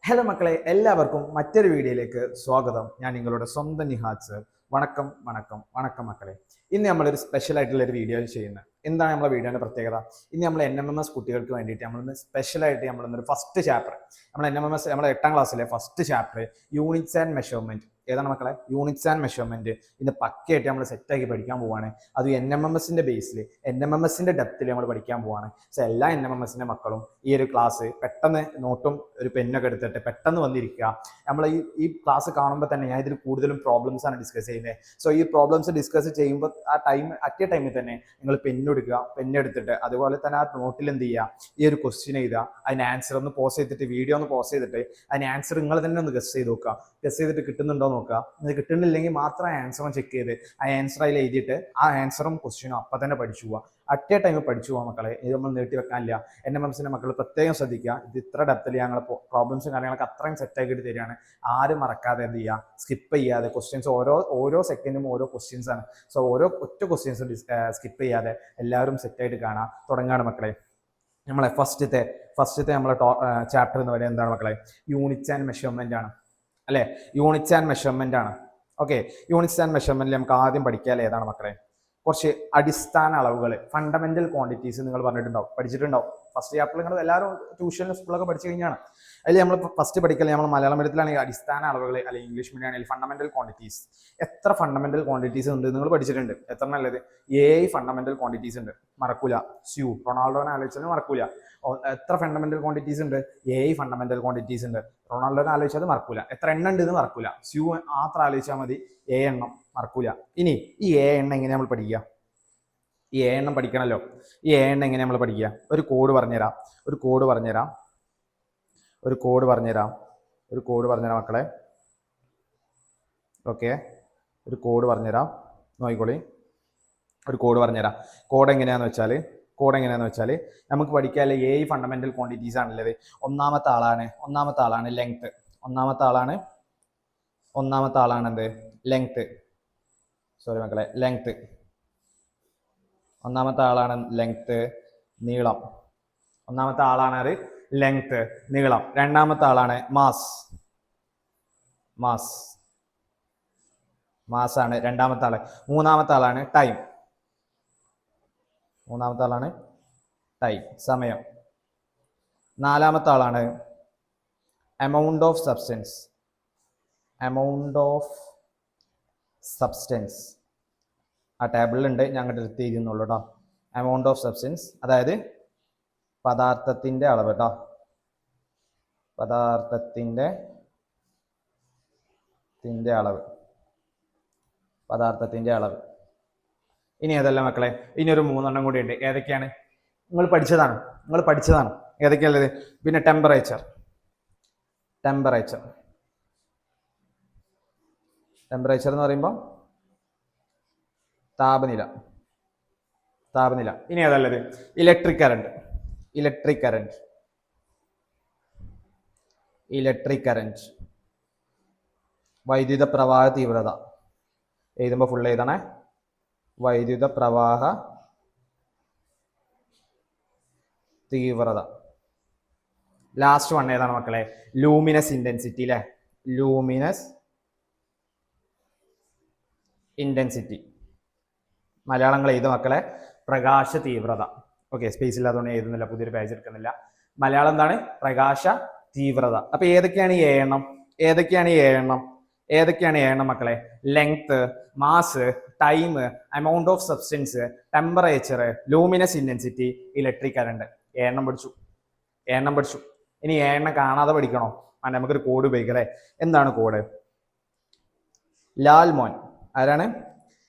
Hello മക്കളെ, എല്ലാവർക്കും മറ്റൊരു വീഡിയോയിലേക്ക് സ്വാഗതം. ഞാൻ നിങ്ങളുടെ സ്വന്തം നിഹാദ് സർ. വണക്കം വണക്കം വണക്കം മക്കളെ. ഇന്ന് നമ്മളൊരു സ്പെഷ്യൽ ആയിട്ടുള്ള ഒരു വീഡിയോ ചെയ്യുന്നത്. എന്താണ് നമ്മളെ വീഡിയോയുടെ പ്രത്യേകത? ഇന്ന് നമ്മൾ NMMS കുട്ടികൾക്ക് വേണ്ടിയിട്ട് നമ്മളിന്ന് സ്പെഷ്യലായിട്ട് നമ്മളിന്നൊരു ഫസ്റ്റ് ചാപ്റ്റർ, നമ്മൾ NMMS നമ്മളെ 8ാം ക്ലാസ്സിലെ first chapter units and measurement. ഏതാണ് മക്കളെ? Units and measurement. ഇന്ന് പക്കയായിട്ട് നമ്മൾ സെറ്റാക്കി പഠിക്കാൻ പോവാണ്. അത് NMMSന്റെ ബേസിൽ, NMMSന്റെ ഡെപ്തിൽ നമ്മൾ പഠിക്കാൻ പോവാണ്. സോ എല്ലാ NMMSന്റെ മക്കളും ഈ ഒരു ക്ലാസ് പെട്ടെന്ന് നോട്ടും ഒരു പെന്നൊക്കെ എടുത്തിട്ട് പെട്ടെന്ന് വന്നിരിക്കുക. നമ്മൾ ഈ ക്ലാസ് കാണുമ്പോൾ തന്നെ ഞാൻ ഇതിൽ കൂടുതലും പ്രോബ്ലംസ് ആണ് ഡിസ്കസ് ചെയ്യുന്നത്. സോ ഈ പ്രോബ്ലംസ് ഡിസ്കസ് ചെയ്യുമ്പോൾ ആ ടൈമിൽ തന്നെ നിങ്ങൾ പെന്നെടുക്കുക, പെന്നെടുത്തിട്ട് അതുപോലെ തന്നെ ആ നോട്ടിൽ എന്ത് ചെയ്യുക, ഈ ഒരു ക്വസ്റ്റ്യൻ എഴുതുക, അതിന് ആൻസർ ഒന്ന് പോസ് ചെയ്തിട്ട് വീഡിയോ ഒന്ന് പോസ് ചെയ്തിട്ട് അതിന് ആൻസർ നിങ്ങൾ തന്നെ ഒന്ന് ഗസ് ചെയ്ത് നോക്കുക. ഗസ് ചെയ്തിട്ട് കിട്ടുന്നുണ്ടോ നോക്കുക. ഇത് കിട്ടുന്നില്ലെങ്കിൽ മാത്രം ആൻസറും ചെക്ക് ചെയ്ത് ആ ആൻസർ അതിൽ എഴുതിയിട്ട് ആ ആൻസറും ക്വസ്റ്റ്യനും അപ്പം തന്നെ പഠിച്ചു പോവുക. അറ്റ് എ ടൈമിൽ പഠിച്ചു പോകാം മക്കളെ. ഇത് നമ്മൾ നീട്ടി വെക്കാനില്ല. NMMSന്റെ മക്കൾ പ്രത്യേകം ശ്രദ്ധിക്കുക. ഇത് ഇത്ര ഡെപ്തിൽ ഞങ്ങൾ പ്രോബ്ലംസും കാര്യങ്ങളൊക്കെ അത്രയും സെറ്റാക്കിയിട്ട് തരികയാണ്. ആരും മറക്കാതെ എന്ത് ചെയ്യുക, സ്കിപ്പ് ചെയ്യാതെ ക്വസ്റ്റ്യൻസ് ഓരോ സെക്കൻഡും ഓരോ ക്വസ്റ്റ്യൻസ് ആണ്. സോ ഒറ്റ ക്വസ്റ്റ്യൻസും സ്കിപ്പ് ചെയ്യാതെ എല്ലാവരും സെറ്റായിട്ട് കാണാം. തുടങ്ങാണ് മക്കളെ. നമ്മളെ ഫസ്റ്റത്തെ നമ്മളെ ചാപ്റ്റർ എന്ന് പറയുന്നത് എന്താണ് മക്കളെ? യൂണിറ്റ്സ് ആൻഡ് മെഷർമെന്റ് ആണ് അല്ലെ? യൂണിറ്റ്സ് ആൻഡ് മെഷർമെന്റ് ആണ്. ഓക്കെ, യൂണിറ്റ്സ് ആൻഡ് മെഷർമെന്റിൽ നമുക്ക് ആദ്യം പഠിക്കാൻ ഏതാണ് മക്കളെ? കുറച്ച് അടിസ്ഥാന അളവുകൾ, ഫണ്ടമെന്റൽ ക്വാണ്ടിറ്റീസ് നിങ്ങൾ പഠിച്ചിട്ടുണ്ടാവും. ഫസ്റ്റ് ചാപ്റ്റർ നിങ്ങൾ എല്ലാവരും ട്യൂഷനിലും സ്കൂളൊക്കെ പഠിച്ചു കഴിഞ്ഞാണ്. അതിൽ നമ്മൾ ഫസ്റ്റ് പഠിക്കൽ നമ്മൾ മലയാളം മീഡിയത്തിലാണെങ്കിൽ അടിസ്ഥാന അളവുകൾ, അല്ലെങ്കിൽ ഇംഗ്ലീഷ് മീഡിയം ആണെങ്കിൽ ഫണ്ടമെന്റൽ ക്വാണ്ടിറ്റീസ്. എത്ര ഫണ്ടമെന്റൽ ക്വാണ്ടിറ്റീസ് ഉണ്ട് നിങ്ങൾ പഠിച്ചിട്ടുണ്ട്? എത്ര നല്ലത്? 7 ഫണ്ടമെന്റൽ ക്വാണ്ടിറ്റീസ് ഉണ്ട്. മറക്കൂല. റൊണാൾഡോനെ ആലോചിച്ചാലും മറക്കൂല. എത്ര ഫണ്ടമെന്റൽ ക്വാണ്ടിറ്റീസ് ഉണ്ട്? 7 ഫണ്ടമെന്റൽ ക്വാണ്ടിറ്റീസ് ഉണ്ട്. റൊണാൾഡോനെ ആലോചിച്ചാൽ മറക്കൂല. എത്ര എണ്ണം ഉണ്ട് എന്ന് മറക്കൂല. മാത്രം ആലോചിച്ചാൽ മതി. 7 എണ്ണം മറക്കൂല. ഇനി ഈ 7 എണ്ണം എങ്ങനെ നമ്മൾ പഠിക്കുക? ഈ 7 എണ്ണം പഠിക്കണമല്ലോ. ഈ 7 എണ്ണം എങ്ങനെ നമ്മൾ പഠിക്കുക? ഒരു കോഡ് പറഞ്ഞുതരാം മക്കളെ. ഓക്കെ, ഒരു കോഡ് പറഞ്ഞുതരാം, നോക്കിക്കോളി. ഒരു കോഡ് പറഞ്ഞുതരാം. കോഡ് എങ്ങനെയാന്ന് വെച്ചാൽ നമുക്ക് പഠിക്കാനുള്ള 7 ഫണ്ടമെന്റൽ ക്വാണ്ടിറ്റീസ് ആണുള്ളത്. ഒന്നാമത്തെ ആളാണ് ലെങ്ത്. ഒന്നാമത്തെ ആളാണ് എന്ത്? ലെങ്ത്. സോറി മക്കളെ, ലെങ്ത്. ഒന്നാമത്തെ ആളാണ് ലെങ്ത്, നീളം. ഒന്നാമത്തെ ആളാണ് അത് ലെങ്ത്, നീളം. രണ്ടാമത്തെ ആളാണ് മാസ് ആണ് രണ്ടാമത്തെ ആള്. മൂന്നാമത്തെ ആളാണ് ടൈം, സമയം. നാലാമത്തെ ആളാണ് എമൗണ്ട് ഓഫ് സബ്സ്റ്റൻസ്. ആ ടേബിളിലുണ്ട്, ഞാൻ അങ്ങോട്ട് എടുത്ത് എഴുതുന്നുള്ളൂ കേട്ടോ. എമൗണ്ട് ഓഫ് സബ്സ്റ്റൻസ്, അതായത് പദാർത്ഥത്തിന്റെ അളവ് കേട്ടോ. പദാർത്ഥത്തിന്റെ അളവ്. ഇനി അതല്ല മക്കളെ, ഇനി ഒരു 3 എണ്ണം കൂടി ഉണ്ട്. ഏതൊക്കെയാണ്? നിങ്ങൾ പഠിച്ചതാണ്. ഏതൊക്കെയുള്ളത്? പിന്നെ ടെമ്പറേച്ചർ എന്ന് പറയുമ്പോൾ താപനില. ഇനി അതല്ലത് ഇലക്ട്രിക് കറന്റ്. വൈദ്യുത പ്രവാഹ തീവ്രത. എഴുതുമ്പോൾ ഫുൾ എഴുതണേ. വൈദ്യുത പ്രവാഹ തീവ്രത. ലാസ്റ്റ് വൺ ഏതാണ് മക്കളെ? ലൂമിനസ് ഇന്റൻസിറ്റി അല്ലെ? Luminous intensity. മലയാളങ്ങൾ എഴുതും മക്കളെ. പ്രകാശ തീവ്രത. ഓക്കെ, സ്പേസ് ഇല്ലാത്തതുകൊണ്ട് എഴുതുന്നില്ല, പുതിയൊരു പേജ് എടുക്കുന്നില്ല. മലയാളം എന്താണ്? പ്രകാശ തീവ്രത. അപ്പൊ ഏതൊക്കെയാണ് ഈ 7 എണ്ണം മക്കളെ? Length, mass, time, amount of substance, temperature, luminous intensity, electric current. 7 എണ്ണം പഠിച്ചു. ഇനി 7 എണ്ണം കാണാതെ പഠിക്കണോ? നമുക്കൊരു കോഡ് ഉപയോഗിക്കല്ലേ. എന്താണ് കോഡ്? ലാൽമോൻ. ആരാണ്?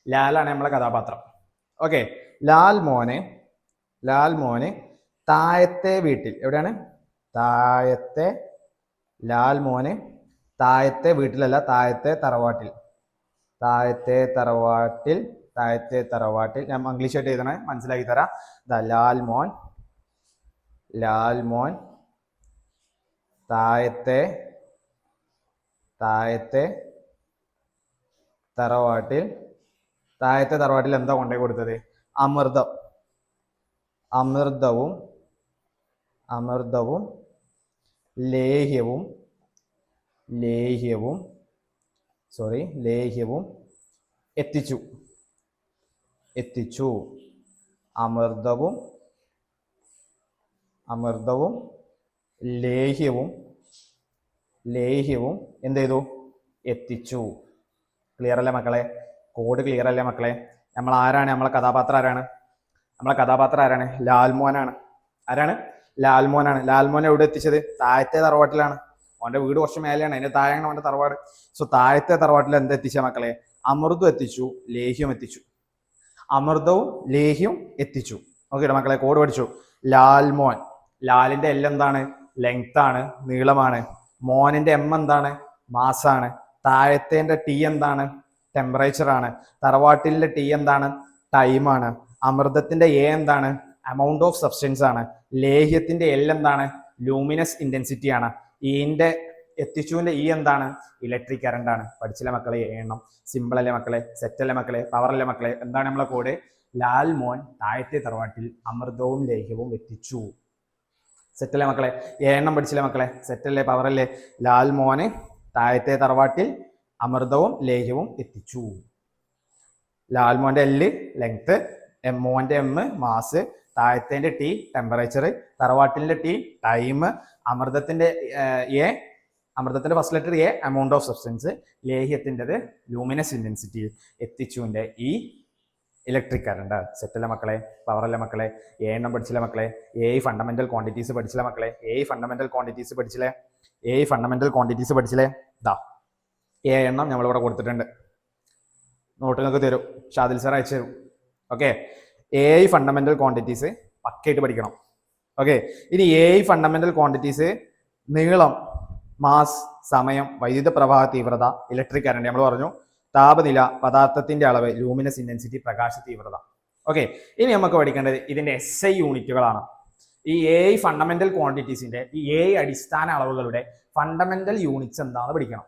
ലാലാണ് നമ്മളെ കഥാപാത്രം. ഓക്കെ, ലാൽമോന് താഴത്തെ വീട്ടിൽ. എവിടെയാണ്? ലാൽമോന് താഴത്തെ വീട്ടിലല്ല, താഴത്തെ തറവാട്ടിൽ. ഞാൻ ഇംഗ്ലീഷ് ആയിട്ട് എഴുതണേ, മനസ്സിലാക്കി തരാം. ലാൽമോൻ താഴത്തെ തറവാട്ടിൽ എന്താ കൊണ്ടുപോയി കൊടുത്തത്? അമൃതവും ലേഹ്യവും ലേഹ്യവും ലേഹ്യവും എത്തിച്ചു. അമൃതവും ലേഹ്യവും എന്ത് ചെയ്തു? എത്തിച്ചു. ക്ലിയർ അല്ലേ മക്കളെ? കോഡ് ക്ലിയർ അല്ലേ മക്കളെ? നമ്മൾ ആരാണ്? നമ്മളെ കഥാപാത്രം ആരാണ്? ലാൽമോനാണ്. ആരാണ്? ലാൽമോനാണ്. ലാൽമോൻ എവിടെ എത്തിച്ചത്? താഴത്തെ തറവാട്ടിലാണ്. അവന്റെ വീട് കുറച്ച് മേലെയാണ്, അതിന്റെ താഴെയാണ് അവന്റെ തറവാട്. സോ താഴത്തെ തറവാട്ടിൽ എന്താ എത്തിച്ച മക്കളെ? അമൃതം എത്തിച്ചു, ലേഹ്യം എത്തിച്ചു. ഓക്കെ മക്കളെ, കോഡ് പഠിച്ചു. ലാൽമോൻ. ലാലിന്റെ എൽ എന്താണ്? ലെങ്ത് ആണ്, നീളമാണ്. മോനിന്റെ എം എന്താണ്? മാസാണ്. താഴത്തേന്റെ ടി എന്താണ്? ടെമ്പറേച്ചർ ആണ്. തറവാട്ടിലെ ടി എന്താണ്? ടൈമാണ്. അമൃതത്തിന്റെ എ എന്താണ്? amount of substance ആണ്. ലേഹ്യത്തിന്റെ എൽ എന്താണ്? ലൂമിനസ് ഇന്റൻസിറ്റി ആണ്. ഈന്റെ എത്തിച്ചുവിന്റെ ഇ എന്താണ്? ഇലക്ട്രിക് കറണ്ട് ആണ്. പഠിച്ചില്ല മക്കളെ? എണ്ണം സിമ്പിൾ അല്ലേ മക്കളെ? സെറ്റ് അല്ലേ മക്കളെ? പവർ അല്ലേ മക്കളെ? എന്താണ് നമ്മളെ കോഡ്? ലാൽമോൻ താഴത്തെ തറവാട്ടിൽ അമൃതവും ലേഹ്യവും എത്തിച്ചു. സെറ്റല്ലേ മക്കളെ? എണ്ണം പഠിച്ചില്ലേ മക്കളെ? സെറ്റല്ലേ? പവർ അല്ലേ? ലാൽമോന് താഴത്തെ തറവാട്ടിൽ അമൃതവും ലേഹ്യവും എത്തിച്ചു. ലാൽമോന്റെ എല്ല് ലെങ്ത്, മോന്റെ എം മാസ്, താഴത്തേന്റെ ടി ടെമ്പറേച്ചർ, തറവാട്ടിന്റെ ടി ടൈം, അമൃതത്തിന്റെ first letter A amount of substance, ലേഹ്യത്തിൻ്റെത് ലൂമിനസ് ഇന്റൻസിറ്റി, എത്തിച്ചുവിന്റെ ഈ ഇലക്ട്രിക് കറണ്ട്. സെറ്റല്ലേ മക്കളെ? പവർ അല്ലേ മക്കളെ? എണ്ണം പഠിച്ചില്ല മക്കളെ? ഫണ്ടമെന്റൽ ക്വാണ്ടിറ്റീസ് പഠിച്ചില്ല മക്കളെ? ഫണ്ടമെന്റൽ ക്വാണ്ടിറ്റീസ് പഠിച്ചില്ലേ? ദാ എണ്ണം നമ്മളിവിടെ കൊടുത്തിട്ടുണ്ട്, നോട്ട് നിങ്ങൾക്ക് തരും, ഷാദിൽ സാർ അയച്ചു തരും. ഓക്കെ, ഫണ്ടമെന്റൽ ക്വാണ്ടിറ്റീസ് പക്കയായിട്ട് പഠിക്കണം. ഓക്കെ, ഇനി ഫണ്ടമെന്റൽ ക്വാണ്ടിറ്റീസ് നീളം, മാസ്, സമയം, വൈദ്യുത പ്രവാഹ തീവ്രത, ഇലക്ട്രിക് കറണ്ട് നമ്മൾ പറഞ്ഞു, താപനില, പദാർത്ഥത്തിന്റെ അളവ്, ലൂമിനസ് ഇന്റൻസിറ്റി, പ്രകാശ തീവ്രത. ഓക്കെ, ഇനി നമുക്ക് പഠിക്കേണ്ടത് ഇതിന്റെ SI യൂണിറ്റുകളാണ്. ഈ ഫണ്ടമെന്റൽ ക്വാണ്ടിറ്റീസിന്റെ ഈ അടിസ്ഥാന അളവുകളുടെ ഫണ്ടമെന്റൽ യൂണിറ്റ്സ് എന്താണെന്ന് പഠിക്കണം.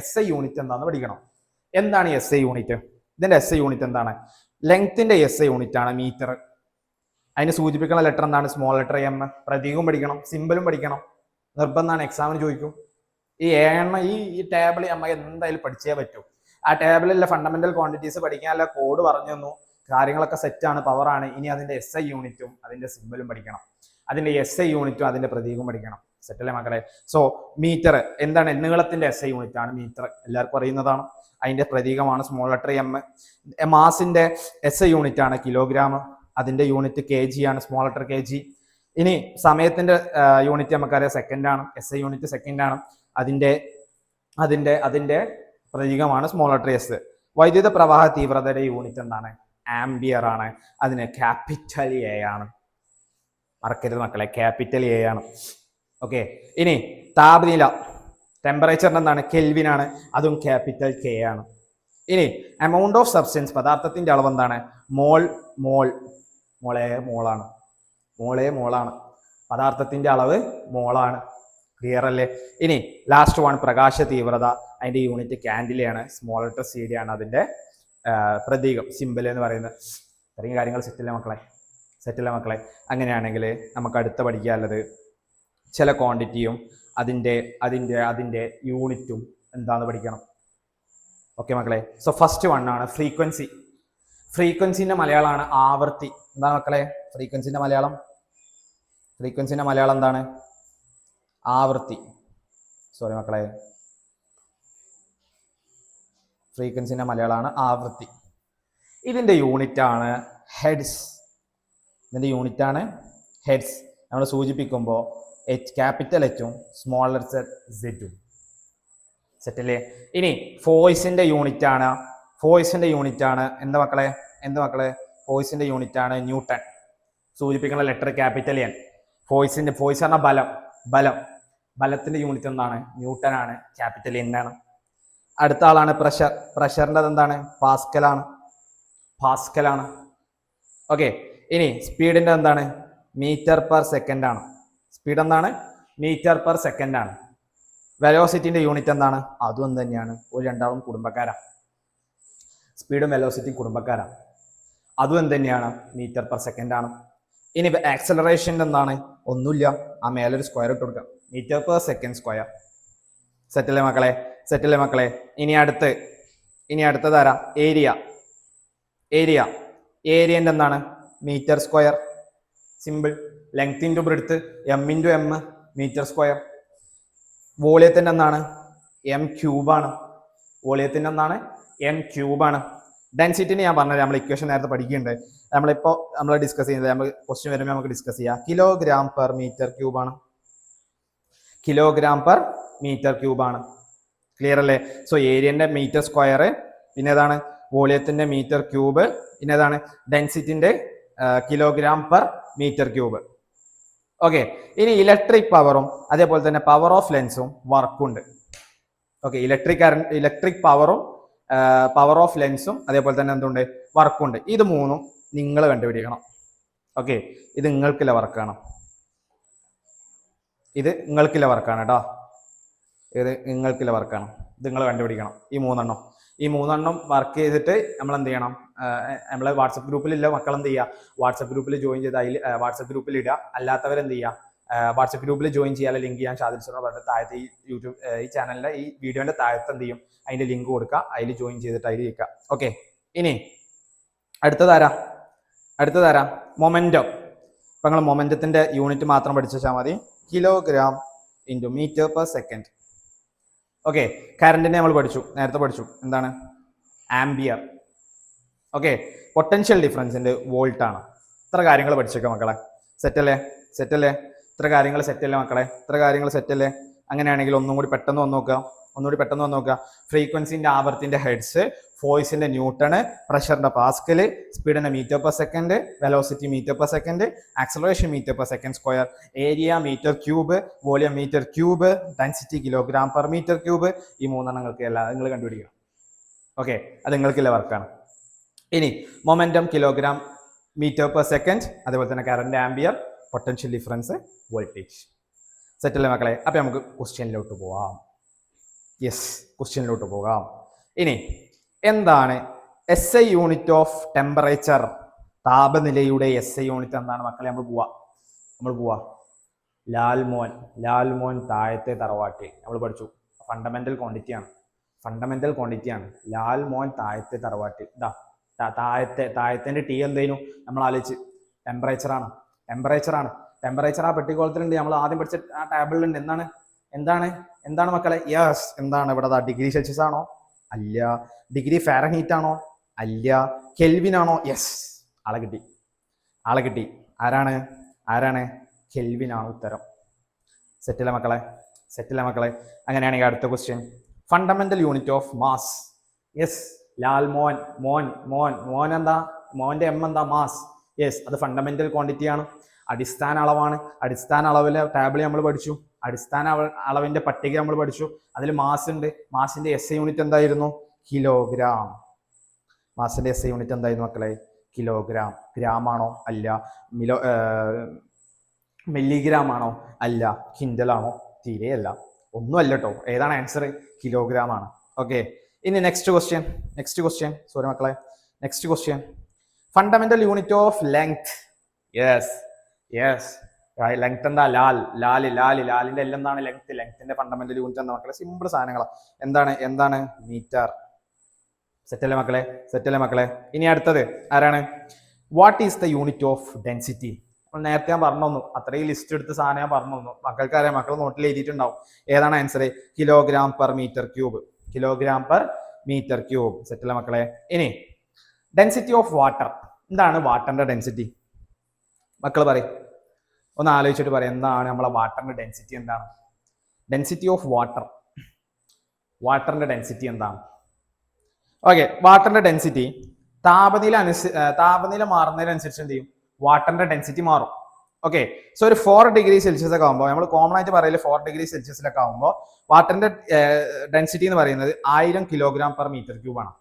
SI യൂണിറ്റ് എന്താണെന്ന് പഠിക്കണം. എന്താണ് SI യൂണിറ്റ്? ഇതിന്റെ SI യൂണിറ്റ് എന്താണ്? ലെങ്ത്തിന്റെ SI യൂണിറ്റ് ആണ് മീറ്റർ. അതിന് സൂചിപ്പിക്കുന്ന ലെറ്റർ എന്താണ്? Small letter M. പ്രതീകവും പഠിക്കണം, സിമ്പിളും പഠിക്കണം, നിർബന്ധമാണ്, എക്സാമിന് ചോദിക്കും. ഈ ഈ ടേബിൾ നമ്മൾ എന്തായാലും പഠിച്ചേ പറ്റൂ. ആ ടേബിളിലെ ഫണ്ടമെന്റൽ ക്വാണ്ടിറ്റീസ് പഠിക്കാനുള്ള കോഡ് പറഞ്ഞു തന്നു, കാര്യങ്ങളൊക്കെ സെറ്റാണ്, പവറാണ്. ഇനി അതിന്റെ SI യൂണിറ്റും അതിന്റെ സിമ്പിളും പഠിക്കണം, അതിന്റെ SI യൂണിറ്റും അതിന്റെ പ്രതീകവും പഠിക്കണം. സെറ്റല്ലേ മക്കളെ? സോ മീറ്റർ എന്താണ്? നീളത്തിന്റെ SI യൂണിറ്റ് ആണ് മീറ്റർ, എല്ലാവർക്കും അറിയുന്നതാണ്. അതിന്റെ പ്രതീകമാണ് സ്മോൾ ലെറ്റർ എം. മാസിന്റെ SI യൂണിറ്റ് ആണ് കിലോഗ്രാം, അതിന്റെ യൂണിറ്റ് kg ആണ്, സ്മോൾ ലെറ്റർ kg. ഇനി സമയത്തിന്റെ യൂണിറ്റ് നമുക്കറിയാം സെക്കൻഡ് ആണ്, SI യൂണിറ്റ് സെക്കൻഡ് ആണ്, അതിന്റെ പ്രതീകമാണ് സ്മോൾ ലെറ്റർ S. വൈദ്യുത പ്രവാഹ തീവ്രതയുടെ യൂണിറ്റ് എന്താണ്? ആംബിയർ ആണ്, അതിന് ക്യാപിറ്റൽ A ആണ്. മറക്കരുത് മക്കളെ, ക്യാപിറ്റൽ A ആണ്. ഓക്കെ, ഇനി താപനില, ടെമ്പറേച്ചറിന് എന്താണ്? കെൽവിൻ ആണ്, അതും ക്യാപിറ്റൽ K ആണ്. ഇനി amount ഓഫ് സബ്സ്റ്റൻസ്, പദാർത്ഥത്തിന്റെ അളവ് എന്താണ്? മോളാണ്. പദാർത്ഥത്തിന്റെ അളവ് മോളാണ്. ക്ലിയർ അല്ലേ? ഇനി ലാസ്റ്റ് വൺ പ്രകാശ തീവ്രത, അതിന്റെ യൂണിറ്റ് കാൻഡിലയാണ്, സ്മോൾ ലെറ്റർ CD ആണ് അതിന്റെ പ്രതീകം, സിമ്പിൾ എന്ന് പറയുന്നത്. ഇത്രയും കാര്യങ്ങൾ സെറ്റില്ല മക്കളെ? അങ്ങനെയാണെങ്കിൽ നമുക്ക് അടുത്ത പഠിക്കാനുള്ളത് ചില ക്വാണ്ടിറ്റിയും അതിന്റെ യൂണിറ്റും എന്താണെന്ന് പഠിക്കണം. ഓക്കെ മക്കളെ? സോ ഫസ്റ്റ് വൺ ആണ് ഫ്രീക്വൻസി. ഫ്രീക്വൻസിന്റെ മലയാളമാണ് ആവൃത്തി. എന്താണ് മക്കളെ ഫ്രീക്വൻസിന്റെ മലയാളം? എന്താണ്? ആവൃത്തി. സോറി മക്കളെ, ഫ്രീക്വൻസിന്റെ മലയാളമാണ് ആവൃത്തി. ഇതിന്റെ യൂണിറ്റ് ആണ് ഹെഡ്സ്. നമ്മൾ സൂചിപ്പിക്കുമ്പോൾ ക്യാപിറ്റൽ Hഉം സ്മോൾ ലെറ്റർ Z. സെറ്റല്ലേ? ഇനി ഫോഴ്സിന്റെ യൂണിറ്റ് ആണ് എന്താ മക്കളെ? ഫോഴ്സിന്റെ യൂണിറ്റ് ആണ് ന്യൂട്ടൺ. സൂചിപ്പിക്കുന്ന ലെറ്റർ ക്യാപിറ്റൽ N. ഫോഴ്സ് പറഞ്ഞാൽ ബലത്തിന്റെ യൂണിറ്റ് എന്താണ്? ന്യൂട്ടൺ ആണ്, ക്യാപിറ്റൽ N ആണ്. അടുത്ത ആളാണ് പ്രഷറിന്റെ എന്താണ്? പാസ്കൽ ആണ്. ഓക്കെ, ഇനി സ്പീഡിന്റെ എന്താണ്? മീറ്റർ പെർ സെക്കൻഡ് ആണ്. സ്പീഡ് എന്താണ്? മീറ്റർ പെർ സെക്കൻഡ് ആണ്. വെലോസിറ്റിന്റെ യൂണിറ്റ് എന്താണ്? അതും തന്നെയാണ്, ഒരു രണ്ടാളും കുടുംബക്കാരാണ്. സ്പീഡും വെലോസിറ്റിയും കുടുംബക്കാരാണ്, അതും തന്നെയാണ്, മീറ്റർ പെർ സെക്കൻഡ് ആണ്. ഇനി ആക്സലറേഷൻ്റെ എന്താണ്? ഒന്നുമില്ല, ആ മേലൊരു സ്ക്വയർ ഇട്ട് കൊടുക്കാം, മീറ്റർ പെർ സെക്കൻഡ് സ്ക്വയർ. സെറ്റല്ലേ മക്കളെ? സെറ്റല്ലേ മക്കളെ? ഇനി അടുത്തതാരാ? ഏരിയ. ഏരിയന്റെ എന്താണ്? Metre square. Simple. Length into breadth, M into M, metre square. വോളിയത്തിന്റെ എന്താണ്? എം ക്യൂബാണ്. വോളിയത്തിന്റെ എന്താണ്? എം ക്യൂബാണ്. ഡെൻസിറ്റിന് ഞാൻ പറഞ്ഞത് നമ്മൾ ഇക്വേഷൻ നേരത്തെ പഠിക്കുന്നുണ്ട്. നമ്മൾ ഡിസ്കസ് ചെയ്യുന്നത്, നമ്മൾ ക്വസ്റ്റ്യൻ വരുമ്പോൾ നമുക്ക് ഡിസ്കസ് ചെയ്യാം. കിലോഗ്രാം പെർ മീറ്റർ ക്യൂബാണ്. കിലോഗ്രാം പെർ മീറ്റർ ക്യൂബാണ്. ക്ലിയർ അല്ലേ? സോ ഏരിയന്റെ മീറ്റർ സ്ക്വയർ, പിന്നെ ഏതാണ്? വോളിയത്തിന്റെ മീറ്റർ ക്യൂബ്, പിന്നെ ഏതാണ്? ഡെൻസിറ്റിന്റെ kilogram per metre cube. Okay. ഇനി ഇലക്ട്രിക് പവറും അതേപോലെ തന്നെ പവർ ഓഫ് ലെൻസും വർക്കുണ്ട്. ഓക്കെ. ഇലക്ട്രിക് പവറും പവർ ഓഫ് ലെൻസും അതേപോലെ തന്നെ എന്തുണ്ട്? വർക്കുണ്ട്. ഇത് മൂന്നും നിങ്ങൾ കണ്ടുപിടിക്കണം. ഓക്കെ. ഇത് നിങ്ങൾക്കുള്ള വർക്കാണ്. ഇത് നിങ്ങൾക്കുള്ള വർക്കാണ് കേട്ടോ. ഇത് നിങ്ങൾക്കുള്ള വർക്കാണ്. ഇത് നിങ്ങൾ കണ്ടുപിടിക്കണം. ഈ മൂന്നെണ്ണം വർക്ക് ചെയ്തിട്ട് നമ്മൾ എന്ത് ചെയ്യണം? നമ്മളെ വാട്സപ്പ് ഗ്രൂപ്പിലുള്ള മക്കൾ എന്ത് ചെയ്യുക? വാട്സപ്പ് ഗ്രൂപ്പിൽ ജോയിൻ ചെയ്ത് അതിൽ വാട്സപ്പ് ഗ്രൂപ്പിൽ ഇടുക. അല്ലാത്തവർ എന്ത് ചെയ്യുക? വാട്സപ്പ് ഗ്രൂപ്പിൽ ജോയിൻ ചെയ്യാനുള്ള ലിങ്ക് ഞാൻ ഷാദിൽ സർ പറഞ്ഞിട്ട് താഴത്തെ ഈ യൂട്യൂബ് ഈ ചാനലിലെ ഈ വീഡിയോന്റെ താഴത്ത് എന്ത് ചെയ്യും? അതിന്റെ ലിങ്ക് കൊടുക്കുക. അതിൽ ജോയിൻ ചെയ്തിട്ട് അതിൽ ഇരിക്കുക. ഓക്കെ. ഇനി അടുത്തതാരാ? മൊമെന്റം. അപ്പൊ നിങ്ങൾ മൊമെന്റത്തിന്റെ യൂണിറ്റ് മാത്രം പഠിച്ചാൽ മതി. Kilogram into metre per second. Okay. കറണ്ടിനെ നമ്മൾ നേരത്തെ പഠിച്ചു. എന്താണ്? ആംബിയർ. ഓക്കെ. പൊട്ടൻഷ്യൽ ഡിഫറൻസിന്റെ വോൾട്ട് ആണ്. ഇത്ര കാര്യങ്ങൾ പഠിച്ചേക്കാം മക്കളെ. സെറ്റല്ലേ? ഇത്ര കാര്യങ്ങൾ സെറ്റല്ലേ? അങ്ങനെയാണെങ്കിൽ ഒന്നും കൂടി പെട്ടെന്ന് വന്ന് നോക്കുക. ഫ്രീക്വൻസിന്റെ ആവർത്തിന്റെ ഹെഡ്സ്, ഫോഴ്സിന്റെ ന്യൂട്ടണ്, പ്രഷറിന്റെ പാസ്കല്, സ്പീഡിന്റെ metre per second, velocity metre per second, acceleration metre per second square, area metre cube, volume metre cube, density kilogram per metre cube. ഈ മൂന്നെണ്ണങ്ങൾക്ക് എല്ലാം നിങ്ങൾ കണ്ടുപിടിക്കണം. ഓക്കെ. അത് നിങ്ങൾക്കുള്ള വർക്കാണ്. ഇനി momentum kilogram metre per second, അതേപോലെ തന്നെ current ampere, potential difference, voltage. സെറ്റല്ലേ മക്കളെ? അപ്പൊ നമുക്ക് ക്വസ്റ്റ്യനിലോട്ട് പോവാം. ക്വസ്റ്റ്യനിലോട്ട് പോകാം. ഇനി എന്താണ് SI യൂണിറ്റ് ഓഫ് ടെമ്പറേച്ചർ? താപനിലയുടെ SI യൂണിറ്റ് എന്താണ് മക്കളെ? നമ്മൾ പോവാ ലാൽമോൻ താഴത്തെ തറവാട്ടിൽ. നമ്മൾ പഠിച്ചു. ഫണ്ടമെന്റൽ ക്വാണ്ടിറ്റി ആണ്. ലാൽമോൻ താഴത്തെ തറവാട്ടിൽ. താഴത്തെ ടി എന്തേനു? നമ്മൾ ആലോചിച്ച് ടെമ്പറേച്ചർ ആണ്. ആ പെട്ടിക്കോളത്തിലുണ്ട്. നമ്മൾ ആദ്യം പഠിച്ച ആ ടേബിളിലുണ്ട്. എന്താണ് മക്കളെ? യെസ്. എന്താണ് ഇവിടെ? ഡിഗ്രി സെൽഷ്യസ് ആണോ? അല്ല. ഡിഗ്രി ഫാരൻഹീറ്റ് ആണോ? അല്ല. കെൽവിൻ ആണോ? യെസ്. ആളെ കിട്ടി. ആരാണ്? കെൽവിൻ ആണ് ഉത്തരം. സെറ്റില്ല മക്കളെ? അങ്ങനെയാണെങ്കിൽ അടുത്ത question. Fundamental unit of mass. Yes. ലാൽമോൻ. മോൻ എന്താ? മോന്റെ എം എന്താ? മാസ്. യെസ്. അത് ഫണ്ടമെന്റൽ ക്വാണ്ടിറ്റി ആണ്. അടിസ്ഥാന അളവാണ്. അടിസ്ഥാന അളവിലെ ടേബിൾ നമ്മൾ പഠിച്ചു. അടിസ്ഥാന അളവിന്റെ പട്ടിക നമ്മൾ പഠിച്ചു. അതിൽ മാസ് ഉണ്ട്. മാസിന്റെ SI യൂണിറ്റ് എന്തായിരുന്നു? കിലോഗ്രാം. മാസിന്റെ SI യൂണിറ്റ് എന്തായിരുന്നു മക്കളെ? കിലോഗ്രാം. ഗ്രാം ആണോ? അല്ല. മില്ലിഗ്രാം ആണോ? അല്ല. കിൻഡൽ ആണോ? തീരെ അല്ല. ഒന്നും അല്ല കേട്ടോ. ഏതാണ് ആൻസർ? കിലോഗ്രാം ആണ്. ഓക്കെ. ഇനി നെക്സ്റ്റ് ക്വസ്റ്റ്യൻ. സോറി മക്കളെ. Next question. Fundamental unit of length. Yes. Length എന്താ? ലാലിന്റെ എല്ലാം എന്താണ്? ലെങ്ത്തിന്റെ ഫണ്ടമെന്റൽ യൂണിറ്റ് എന്താ മക്കളെ? സിമ്പിൾ സാധനങ്ങളാണ്. എന്താണ്? മീറ്റർ. സെറ്റല്ലേ മക്കളെ? ഇനി അടുത്തത് ആരാണ്? What is the unit of density? നമ്മൾ നേരത്തെ ഞാൻ പറഞ്ഞു. അത്രയും ലിസ്റ്റ് എടുത്ത സാധനം ഞാൻ പറഞ്ഞു. മക്കൾക്ക് അറിയാം. മക്കൾ നോട്ടിൽ എഴുതിയിട്ടുണ്ടാവും. ഏതാണ് answer? Kilogram per metre cube. സെറ്റല്ലേ മക്കളെ? ഇനി ഡെൻസിറ്റി ഓഫ് വാട്ടർ. എന്താണ് വാട്ടറിന്റെ ഡെൻസിറ്റി? മക്കൾ പറയും. ഒന്ന് ആലോചിച്ചിട്ട് പറയാം. എന്താണ് നമ്മളെ വാട്ടറിന്റെ ഡെൻസിറ്റി? എന്താണ് ഡെൻസിറ്റി ഓഫ് വാട്ടറിന്റെ ഡെൻസിറ്റി എന്താണ്? ഓക്കെ. വാട്ടറിന്റെ ഡെൻസിറ്റി താപനില മാറുന്നതിനനുസരിച്ച് എന്ത് ചെയ്യും? വാട്ടറിന്റെ ഡെൻസിറ്റി മാറും. ഓക്കെ. സോ ഒരു 4 ഡിഗ്രി സെൽഷ്യസ് ഒക്കെ ആകുമ്പോൾ, നമ്മൾ കോമൺ ആയിട്ട് പറയല് 4 ഡിഗ്രി സെൽഷ്യസിലൊക്കെ ആകുമ്പോൾ വാട്ടറിന്റെ ഡെൻസിറ്റി എന്ന് പറയുന്നത് 1000 കിലോഗ്രാം പെർ മീറ്റർ ക്യൂബ് ആണ്.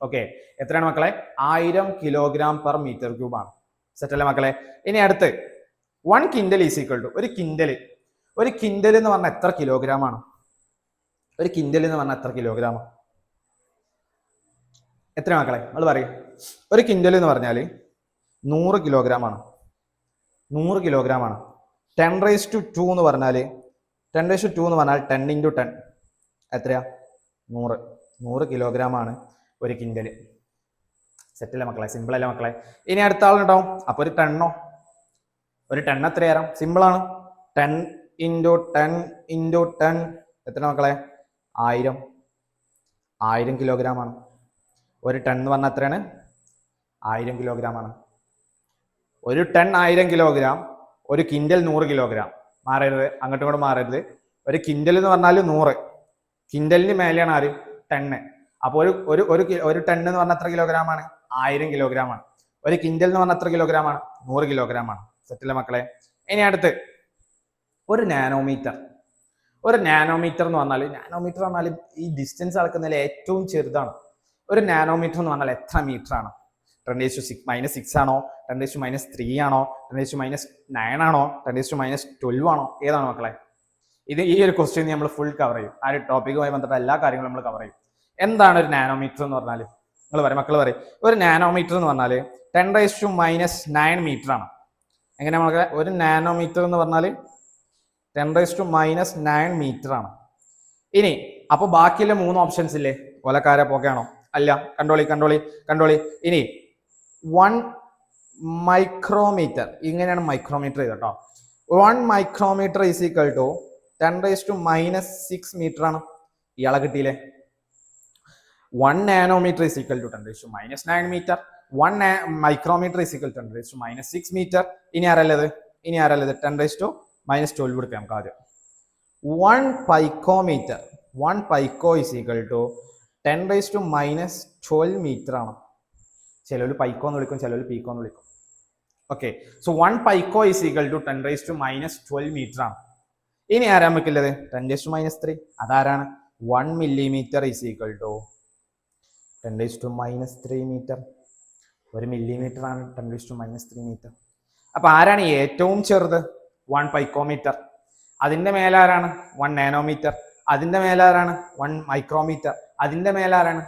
ഓക്കെ. എത്രയാണ് മക്കളെ? 1000 കിലോഗ്രാം പെർ മീറ്റർ ക്യൂബ് ആണ്. സെറ്റല്ലേ മക്കളെ? ഇനി അടുത്ത് 1 കിൻഡൽ ഈസ് ഈക്വൽ ടു ഒരു കിൻഡൽ എന്ന് പറഞ്ഞാൽ എത്ര കിലോഗ്രാം ആണ്? എത്ര മക്കളെ? നമ്മൾ പറയും. ഒരു കിൻഡൽ എന്ന് പറഞ്ഞാൽ 100 കിലോഗ്രാം ആണ്. 10 raised to 2 എന്ന് പറഞ്ഞാൽ 10 into 10 എത്രയാ? 100 കിലോഗ്രാമാണ് ഒരു കിൻഡല്. സെറ്റല്ലേ മക്കളെ? സിമ്പിൾ അല്ലേ മക്കളെ? ഇനി അടുത്ത ആളുണ്ടാവും. അപ്പൊ ഒരു ടണ്ണോ? ഒരു ടൺ എത്ര തരാം? സിമ്പിളാണ്. 10 ഇൻറ്റു 10 ഇൻറ്റു 10 എത്ര മക്കളെ? 1000 കിലോഗ്രാമാണ്. ഒരു ടൺ എന്ന് പറഞ്ഞാൽ എത്രയാണ്? 1000 കിലോഗ്രാമാണ്. ഒരു ടൺ 1000 കിലോഗ്രാം, ഒരു കിൻഡൽ 100 കിലോഗ്രാം. മാറരുത്, അങ്ങോട്ടും ഇങ്ങോട്ടും മാറരുത്. ഒരു കിൻഡൽ എന്ന് പറഞ്ഞാൽ 100, കിൻഡലിന് മേലെയാണ് ആര്? ടണ്ണ്. അപ്പോൾ ഒരു ടൺ എന്ന് പറഞ്ഞാൽ എത്ര കിലോഗ്രാമാണ്? 1000 കിലോഗ്രാമാണ്. ഒരു കിൻഡൽ എന്ന് പറഞ്ഞാൽ എത്ര കിലോഗ്രാമാണ്? 100 കിലോഗ്രാമാണ്. സെറ്റിലെ മക്കളെ? ഇനി അടുത്ത് ഒരു നാനോമീറ്റർ. ഒരു നാനോമീറ്റർ എന്ന് പറഞ്ഞാൽ ഈ ഡിസ്റ്റൻസ് അളക്കുന്നതിൽ ഏറ്റവും ചെറുതാണ്. ഒരു നാനോമീറ്റർ എന്ന് പറഞ്ഞാൽ എത്ര മീറ്റർ ആണ്? 10⁻⁻6 ആണോ? 10⁻³ ആണോ? 10⁻⁹ ആണോ? 10⁻12 ആണോ? ഏതാണ് മക്കളെ? ഈ ഒരു ക്വസ്റ്റ്യൻ നമ്മൾ ഫുൾ കവർ ചെയ്യും. ആ ഒരു ടോപ്പിക്കുമായി ബന്ധപ്പെട്ട എല്ലാ കാര്യങ്ങളും നമ്മൾ കവർ ചെയ്യും. എന്താണ് ഒരു നാനോമീറ്റർ എന്ന് പറഞ്ഞാൽ? മക്കൾ പറയും ഒരു നാനോമീറ്റർ എന്ന് പറഞ്ഞാൽ 10⁻⁹ മീറ്റർ ആണ്. എങ്ങനെ മക്കളെ? ഒരു നാനോമീറ്റർ എന്ന് പറഞ്ഞാൽ 10⁻⁹ മീറ്റർ ആണ്. ഇനി അപ്പൊ ബാക്കിയുള്ള 3 ഓപ്ഷൻസ് ഇല്ലേ? കൊലക്കാര പോക്കെയാണോ? അല്ല. കണ്ടോളി. ഇനി 1 മൈക്രോമീറ്റർ. ഇങ്ങനെയാണ് മൈക്രോമീറ്റർ ചെയ്തോ. 1 micrometre is equal to 10⁻⁻6 metre ആണ്. ഇയാളെ കിട്ടിയില്ലേ? 1 nanometre is equal to 10⁻⁹ metre. 1 micrometre is equal to 10⁻⁶ metre. ഇനി ആരല്ലത്? 10⁻12 കൊടുക്കാം നമുക്ക് ആദ്യം. 1 picometre. 1 pico is equal to 10⁻12 metre ആണ്. ചിലവർ പൈക്കോ എന്ന് വിളിക്കും, ചിലവർ പീക്കോ എന്ന് വിളിക്കും. Okay, so 1 pico is equal to 10⁻12 metre ആണ്. ഇനി ആരാ നമുക്കുള്ളത്? 10⁻3. അതാരാണ്? 1 millimetre is equal to 10⁻3 metre. 1 millimetre ആണ് 10⁻3 മീറ്റർ. അപ്പൊ ആരാണ് ഏറ്റവും ചെറുത്? 1 പൈക്കോമീറ്റർ. അതിന്റെ മേലാരാണ്? 1 നാനോമീറ്റർ. അതിന്റെ മേലാരാണ്? 1 മൈക്രോമീറ്റർ. അതിന്റെ മേലാരാണ്?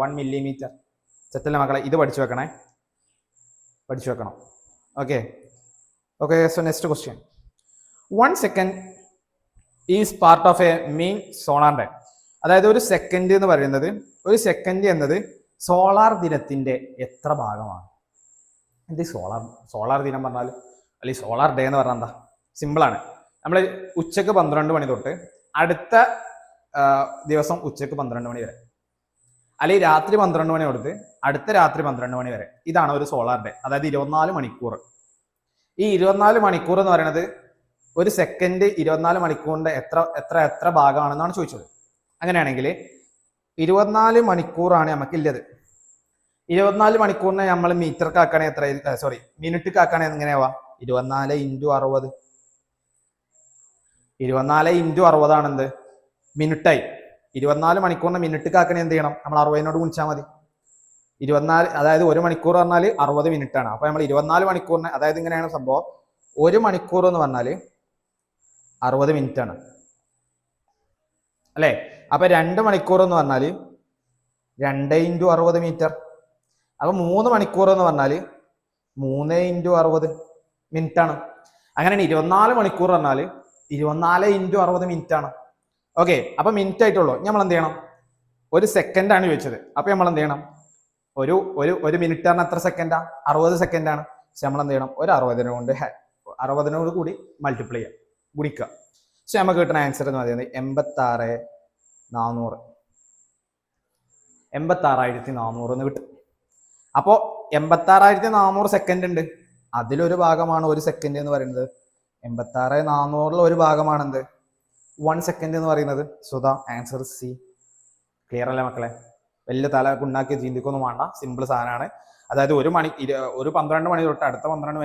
1 മില്ലിമീറ്റർ. സെറ്റല്ലേ മക്കളെ? ഇത് പഠിച്ചു വെക്കണം. Okay, so next question. 1 second is part of A mean solar day. അതായത് ഒരു സെക്കൻഡ് എന്നത് സോളാർ ദിനത്തിന്റെ എത്ര ഭാഗമാണ്? എന്ത് സോളാർ ദിനം പറഞ്ഞാൽ, അല്ലെങ്കിൽ സോളാർ ഡേ എന്ന് പറഞ്ഞാൽ എന്താ? സിമ്പിളാണ്. നമ്മൾ ഉച്ചക്ക് 12 മണി തൊട്ട് അടുത്ത ദിവസം ഉച്ചക്ക് 12 മണി വരെ, അല്ലെങ്കിൽ രാത്രി 12 മണി തൊട്ട് അടുത്ത രാത്രി 12 മണി വരെ, ഇതാണ് ഒരു സോളാർ ഡേ. അതായത് 24 മണിക്കൂർ. ഈ 24 മണിക്കൂർ എന്ന് പറയുന്നത് ഒരു സെക്കൻഡ് 24 മണിക്കൂറിന്റെ എത്ര ഭാഗമാണെന്നാണ് ചോദിച്ചത്. അങ്ങനെയാണെങ്കിൽ 24 മണിക്കൂറാണ് നമുക്കില്ലത്. 24 മണിക്കൂറിനെ നമ്മൾ മീറ്റർക്ക് ആക്കുകയാണെങ്കിൽ മിനിറ്റ് ആക്കുകയാണെങ്കിൽ എങ്ങനെയാവാ? 24 × 60. 24 × 60 ആണ് എന്ത്? മിനിറ്റായി. 24 മണിക്കൂറിനെ മിനിറ്റ് ആക്കണേ എന്ത് ചെയ്യണം? നമ്മൾ 60നോട് ഗുണിച്ചാൽ മതി. 24, അതായത് 1 മണിക്കൂർ പറഞ്ഞാൽ 60 മിനിറ്റ് ആണ്. അപ്പൊ നമ്മൾ 24 മണിക്കൂറിന്, അതായത് ഇങ്ങനെയാണ് സംഭവം. 1 മണിക്കൂർ എന്ന് പറഞ്ഞാൽ 60 മിനിറ്റ് ആണ് അല്ലേ? അപ്പൊ 2 മണിക്കൂർ എന്ന് പറഞ്ഞാൽ 2 × 60 മീറ്റർ. അപ്പൊ 3 മണിക്കൂർ എന്ന് പറഞ്ഞാൽ 3 × 60 മിനിറ്റ് ആണ്. അങ്ങനെയാണ് 24 മണിക്കൂർ പറഞ്ഞാൽ 24 × 60 മിനിറ്റ് ആണ്. ഓക്കെ, അപ്പൊ മിനിറ്റ് ആയിട്ടുള്ളൂ. നമ്മൾ എന്ത് ചെയ്യണം? ഒരു സെക്കൻഡ് ആണ് ചോദിച്ചത്. അപ്പൊ നമ്മൾ എന്ത് ചെയ്യണം? ഒരു മിനിറ്റ് പറഞ്ഞാൽ എത്ര സെക്കൻഡാ? 60 സെക്കൻഡ് ആണ്. പക്ഷെ നമ്മൾ എന്ത് ചെയ്യണം? ഒരു 60നോട് കൂടി മൾട്ടിപ്ലൈ ചെയ്യാം, ഗുണിക്കുക. പക്ഷെ നമുക്ക് കിട്ടുന്ന ആൻസർ എന്ന് പറയുന്നത് 86,400 എന്ന് കിട്ടും. അപ്പോ 86,400 സെക്കൻഡ് ഉണ്ട്. അതിലൊരു ഭാഗമാണ് 1 സെക്കൻഡ് എന്ന് പറയുന്നത്. 86,400 ഒരു ഭാഗമാണ് എന്ത്? 1 സെക്കൻഡ് എന്ന് പറയുന്നത്. So the answer C. Clear അല്ലേ മക്കളെ? വലിയ തല ഉണ്ടാക്കി ചിന്തിക്കൊന്നും വേണ്ട, സിമ്പിൾ സാധനമാണ്. അതായത് ഒരു 12 മണി തൊട്ട് അടുത്ത 12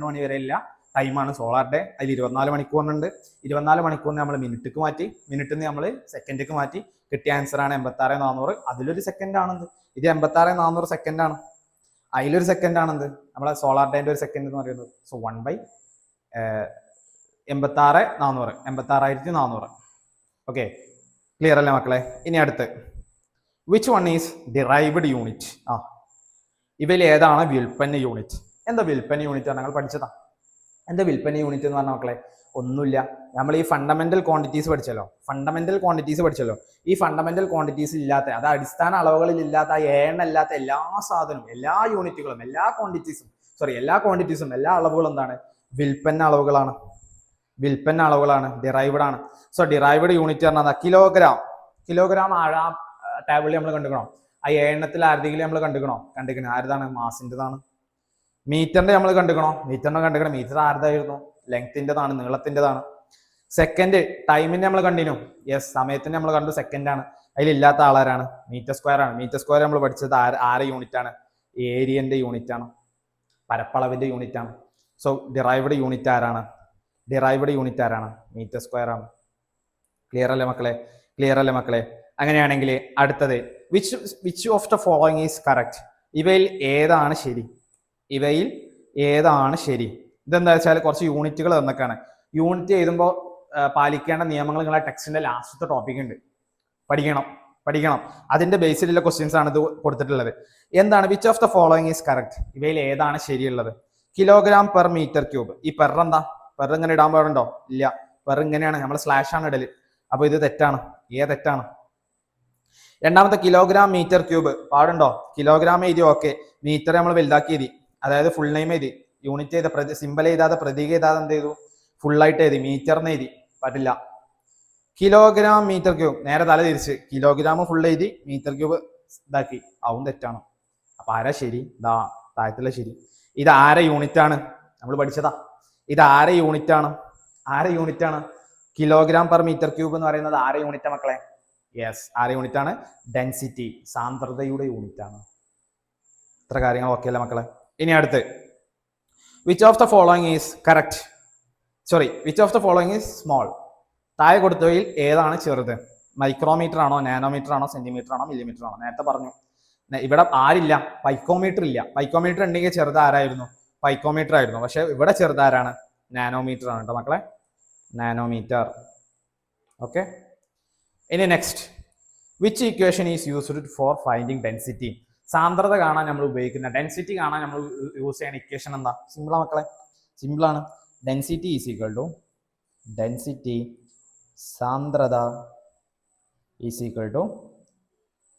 മണി വരെ ഇല്ല ടൈമാണ് സോളാർ ഡേ. അതിൽ 24 മണിക്കൂറിനുണ്ട്. 24 മണിക്കൂറിന് നമ്മൾ മിനിറ്റിക്ക് മാറ്റി, മിനിറ്റിൽ നിന്ന് നമ്മൾ സെക്കൻഡിക്ക് മാറ്റി. കിട്ടിയ ആൻസർ ആണ് 86,400. അതിലൊരു സെക്കൻഡ് ആണെന്ത്? ഇത് 86,400 സെക്കൻഡ് ആണ്. അതിലൊരു സെക്കൻഡ് ആണെന്ത്? നമ്മളെ സോളാർ ഡേന്റെ ഒരു സെക്കൻഡ് എന്ന് പറയുന്നത്. സോ 1/86,400. ഓക്കെ, ക്ലിയർ അല്ലേ മക്കളെ? ഇനി അടുത്ത് which one is derived unit? ഇവയിൽ ഏതാണ് വിൽപ്പന യൂണിറ്റ്? എന്താ വിൽപ്പന യൂണിറ്റ്? ഞങ്ങൾ പഠിച്ചതാ. എന്താ വിൽപ്പന യൂണിറ്റ് എന്ന് പറഞ്ഞ മക്കളെ? ഒന്നുമില്ല. നമ്മൾ ഈ ഫണ്ടമെന്റൽ ക്വാണ്ടിറ്റീസ് പഠിച്ചല്ലോ, ഈ ഫണ്ടമെന്റൽ ക്വാണ്ടിറ്റീസ് ഇല്ലാത്ത, അത് അടിസ്ഥാന അളവുകളിൽ ഇല്ലാത്ത, ആ ഏണ്ണല്ലാത്ത എല്ലാ സാധനവും, എല്ലാ യൂണിറ്റുകളും, എല്ലാ ക്വാണ്ടിറ്റീസും എല്ലാ അളവുകളും എന്താണ്? വിൽപ്പന്ന അളവുകളാണ്, ഡിറൈവ്ഡ് ആണ്. സോ ഡിറൈവ്ഡ് യൂണിറ്റ് പറഞ്ഞാൽ കിലോഗ്രാം ആ ടേബിളിൽ നമ്മൾ കണ്ടുക്കണം. ആ എണ്ണത്തിൽ ആരുടെങ്കിലും നമ്മൾ കണ്ടുക്കണം. ആരുതാണ്? മാസിൻ്റെതാണ്. മീറ്ററിന്റെ നമ്മൾ കണ്ടുക്കണം. മീറ്റർ ആരുതായിരുന്നു? ലെങ്തിൻ്റെതാണ്, നീളത്തിൻ്റെതാണ്. സെക്കൻഡ് ടൈമിന്റെ നമ്മൾ കണ്ടിന്യൂ. യെസ്, സമയത്തിന്റെ നമ്മൾ കണ്ടു, സെക്കൻഡ് ആണ്. അതിലില്ലാത്ത ആളാരാണ്? മീറ്റർ സ്ക്വയർ ആണ്. മീറ്റർ സ്ക്വയർ നമ്മൾ പഠിച്ചത് ആരെ യൂണിറ്റ് ആണ്? ഏരിയന്റെ യൂണിറ്റ് ആണ്, പരപ്പളവിന്റെ യൂണിറ്റ് ആണ്. സോ ഡിറൈവ്ഡ് യൂണിറ്റ് ആരാണ്? മീറ്റർ സ്ക്വയർ ആണ്. ക്ലിയർ അല്ലേ മക്കളെ? അങ്ങനെയാണെങ്കിൽ അടുത്തത് which of the following is correct? ഇവയിൽ ഏതാണ് ശരി? ഇതെന്താ വെച്ചാൽ കുറച്ച് യൂണിറ്റുകൾ തന്നൊക്കെയാണ്. യൂണിറ്റ് എഴുതുമ്പോൾ പാലിക്കേണ്ട നിയമങ്ങൾ നിങ്ങളെ ടെക്സ്റ്റിന്റെ ലാസ്റ്റത്തെ ടോപ്പിക് ഉണ്ട്, പഠിക്കണം. അതിന്റെ ബേസിലുള്ള ക്വസ്റ്റ്യൻസ് ആണ് ഇത് കൊടുത്തിട്ടുള്ളത്. എന്താണ് which of the following is correct? ഇവയിൽ ഏതാണ് ശരിയുള്ളത്? Kilogram per metre cube. ഈ പെർ എന്താ? പെർ ഇങ്ങനെ ഇടാൻ പാടുണ്ടോ? ഇല്ല. പെർ ഇങ്ങനെയാണ്, നമ്മൾ സ്ലാഷ് ആണ് ഇടല്. അപ്പൊ ഇത് തെറ്റാണ്. തെറ്റാണ്. രണ്ടാമത്തെ കിലോഗ്രാം മീറ്റർ ക്യൂബ് പാടുണ്ടോ? കിലോഗ്രാം എഴുതി, ഓക്കെ. മീറ്റർ നമ്മൾ വലുതാക്കി എഴുതി, അതായത് ഫുൾ നെയിം എഴുതി. യൂണിറ്റ് ചെയ്ത സിമ്പൽ എഴുതാതെ, പ്രതീക എഴുതാതെ എന്ത് ചെയ്തു? ഫുള്ളായിട്ട് എഴുതി, മീറ്ററിന് എഴുതി. പറ്റില്ല. കിലോഗ്രാം മീറ്റർ ക്യൂബ് നേരെ തല തിരിച്ച്, കിലോഗ്രാം ഫുൾ എഴുതി, മീറ്റർ ക്യൂബ് ഇതാക്കി. അതും തെറ്റാണ്. അപ്പൊ ആരാ ശരി? താഴത്തുള്ള ശരി. ഇത് ആരെ യൂണിറ്റ് ആണ്? നമ്മൾ പഠിച്ചതാ. ഇത് ആരെ യൂണിറ്റ് ആണ്? കിലോഗ്രാം പെർ മീറ്റർ ക്യൂബ് എന്ന് പറയുന്നത് ആരെ യൂണിറ്റാ മക്കളെ? യെസ്, ആരെ യൂണിറ്റ് ആണ്? ഡെൻസിറ്റി, സാന്ദ്രതയുടെ യൂണിറ്റ് ആണ്. ഇത്ര കാര്യങ്ങൾ ഓക്കെ അല്ലേ മക്കളെ? ഇനി അടുത്ത് which of the following is small? താഴെ കൊടുത്തവയിൽ ഏതാണ് ചെറുത്? മൈക്രോമീറ്റർ ആണോ, നാനോമീറ്റർ ആണോ, സെന്റിമീറ്റർ ആണോ, മില്ലിമീറ്റർ ആണോ? നേരത്തെ പറഞ്ഞു. ഇവിടെ ആരില്ല, പൈക്കോമീറ്റർ ഇല്ല. പൈക്കോമീറ്റർ ഉണ്ടെങ്കിൽ ചെറുത് ആരായിരുന്നു? പൈക്കോമീറ്റർ ആയിരുന്നു. പക്ഷെ ഇവിടെ ചെറുതാരാണ്? നാനോമീറ്റർ ആണ് കേട്ടോ മക്കളെ, നാനോമീറ്റർ. ഓക്കെ. ഇനി next, which equation is used for finding density? സാന്ദ്രത കാണാൻ നമ്മൾ ഉപയോഗിക്കുന്ന, ഡെൻസിറ്റി കാണാൻ നമ്മൾ യൂസ് ചെയ്യുന്ന ഇക്വേഷൻ എന്താ? സിമ്പിളാ മക്കളെ, സിമ്പിളാണ്. ഡെൻസിറ്റി ഈസ് ഈക്വൽ ടു സാന്ദ്രത ഈസ് ഈക്വൽ ടു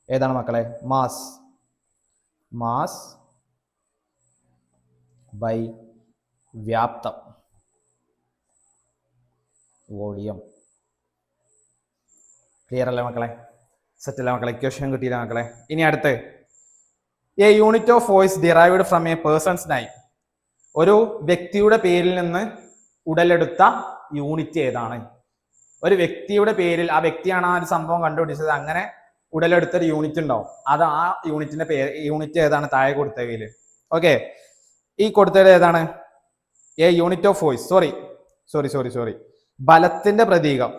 ഏതാണ് മക്കളെ? മാസ് ബൈ വ്യാപ്തം, വോളിയം. ക്ലിയർ അല്ലേ മക്കളെ? സെറ്റ് അല്ലേ മക്കളെ? ഇക്വേഷൻ കിട്ടിയില്ല മക്കളെ? ഇനി അടുത്ത്, A unit of force derived from a person's name. ഒരു വ്യക്തിയുടെ പേരിൽ നിന്ന് ഉടലെടുത്ത യൂണിറ്റ് ഏതാണ്? ഒരു വ്യക്തിയുടെ പേരിൽ, ആ വ്യക്തിയാണ് ആ ഒരു സംഭവം കണ്ടുപിടിച്ചത്, അങ്ങനെ ഉടലെടുത്തൊരു യൂണിറ്റ് ഉണ്ടാവും. അത് ആ യൂണിറ്റിന്റെ പേര്, യൂണിറ്റ് ഏതാണ്? താഴെ കൊടുത്തവയിൽ. ഓക്കെ. ഈ കൊടുത്തത് ഏതാണ്? A unit of force, sorry, ബലത്തിന്റെ പ്രതീകം.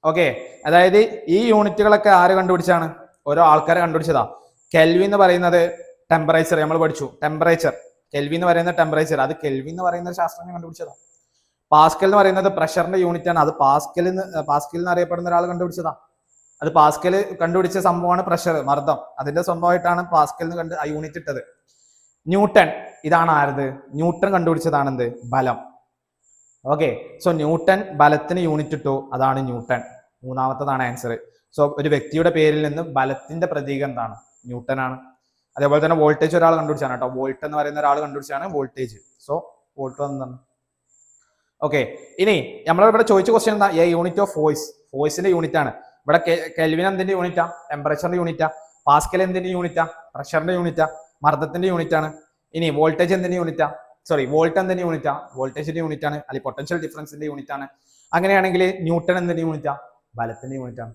ഓക്കെ. അതായത് ഈ യൂണിറ്റുകളൊക്കെ ആര് കണ്ടുപിടിച്ചാണ്? ഓരോ ആൾക്കാരെ കണ്ടുപിടിച്ചതാ. കെൽവിൻ എന്ന് പറയുന്നത് ടെമ്പറേച്ചർ, നമ്മൾ പഠിച്ചു. കെൽവിൻ എന്ന് പറയുന്ന ടെമ്പറേച്ചർ, അത് കെൽവിൻ എന്ന് പറയുന്ന ശാസ്ത്രജ്ഞൻ കണ്ടുപിടിച്ചതാ. പാസ്കൽ എന്ന് പറയുന്നത് പ്രഷറിന്റെ യൂണിറ്റ് ആണ്, അത് പാസ്കൽ എന്ന് അറിയപ്പെടുന്ന ഒരാൾ കണ്ടുപിടിച്ചതാ. അത് പാസ്കൽ കണ്ടുപിടിച്ച സംഭവമാണ് പ്രഷർ, മർദ്ദം. അതിന്റെ സ്വന്തമായിട്ടാണ് പാസ്കൽ എന്ന് ആ യൂണിറ്റ് ഇട്ടത്. ന്യൂട്ടൺ, ഇതാണ് ആരത്? ന്യൂട്ടൺ കണ്ടുപിടിച്ചതാണ് എന്ത്? ബലം. ഓക്കെ. സോ ന്യൂട്ടൺ ബലത്തിന് യൂണിറ്റ് ഇട്ടു, അതാണ് ന്യൂട്ടൺ. മൂന്നാമത്തതാണ് ആൻസർ. സോ ഒരു വ്യക്തിയുടെ പേരിൽ നിന്ന് ബലത്തിന്റെ പ്രതീകം എന്താണ്? ന്യൂട്ടൺ ആണ്. അതേപോലെ തന്നെ വോൾട്ടേജ് ഒരാൾ കണ്ടുപിടിച്ചാണ് കേട്ടോ. വോൾട്ട് എന്ന് പറയുന്ന ഒരാൾ കണ്ടുപിടിച്ചാണ് വോൾട്ടേജ്. സോ വോൾട്ട് എന്താണ്? ഓക്കെ. ഇനി നമ്മളിവിടെ ചോദിച്ച ക്വസ്റ്റ്യൻ എന്താ? എ യൂണിറ്റ് ഓഫ് ഫോഴ്സിന്റെ യൂണിറ്റ് ആണ്. ഇവിടെ കെൽവിൻ എന്തിന്റെ യൂണിറ്റാ? ടെമ്പറേച്ചറിന്റെ യൂണിറ്റാ. പാസ്കൽ എന്തിന്റെ യൂണിറ്റാ? പ്രഷറിന്റെ യൂണിറ്റാ. മർദ്ദത്തിന്റെ യൂണിറ്റ് ആണ്. ഇനി വോൾട്ടേജ് എന്തിന്റെ യൂണിറ്റാ? വോൾട്ട് എന്തിന്റെ യൂണിറ്റാ? വോൾട്ടേജിന്റെ യൂണിറ്റ് ആണ്, അല്ലെങ്കിൽ പൊട്ടൻഷ്യൽ ഡിഫറൻസിന്റെ യൂണിറ്റ് ആണ്. അങ്ങനെയാണെങ്കിൽ ന്യൂട്ടൺ എന്തിന്റെ യൂണിറ്റാ? ബലത്തിന്റെ യൂണിറ്റ് ആണ്.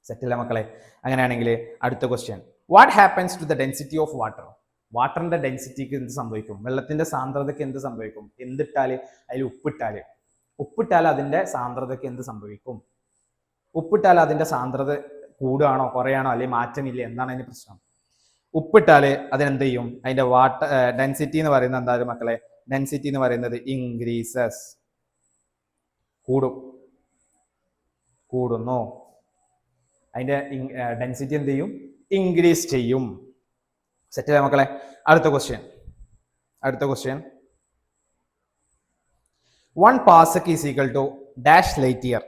സെറ്റില്ല മക്കളെ? അങ്ങനെയാണെങ്കിൽ അടുത്ത question, what happens to the density of water? വാട്ടറിന്റെ ഡെൻസിറ്റിക്ക് എന്ത് സംഭവിക്കും? വെള്ളത്തിന്റെ സാന്ദ്രതയ്ക്ക് എന്ത് സംഭവിക്കും? എന്തിട്ടാല്? അതിൽ ഉപ്പിട്ടാൽ അതിന്റെ സാന്ദ്രതയ്ക്ക് എന്ത് സംഭവിക്കും? ഉപ്പിട്ടാൽ അതിന്റെ സാന്ദ്രത കൂടുകയാണോ, കുറയാണോ, അല്ലെങ്കിൽ മാറ്റമില്ല? എന്താണ് അതിന്റെ പ്രശ്നം? ഉപ്പിട്ടാല് അതിനെന്ത് ചെയ്യും? അതിന്റെ വാട്ടർ ഡെൻസിറ്റി എന്ന് പറയുന്നത് എന്തായാലും മക്കളെ? ഡെൻസിറ്റി എന്ന് പറയുന്നത് ഇൻക്രീസസ്, കൂടുന്നു. അതിന്റെ ഡെൻസിറ്റി എന്ത് ചെയ്യും? ഇൻക്രീസ് ചെയ്യും. സെറ്റ് മക്കളെ? അടുത്ത question, 1 pascal is equal to dash light year.